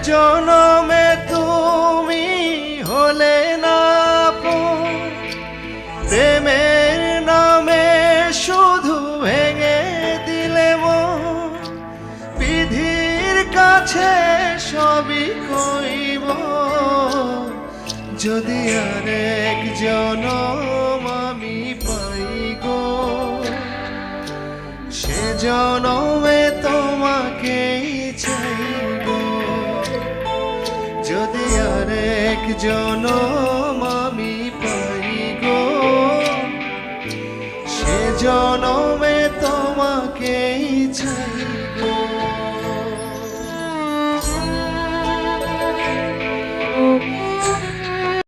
জনমে তুমি হলে না আপন, প্রেমের নামে শুধু ভেঙে দিলে মন। বিধির কাছে সবই কইব, যদি আরেক জনম আমি পাই গো, সে জনমে তোমাকেই চাইব। যদি আরেক জনম আমি পাই গো, সে জনমে তোমাকেই চাইব।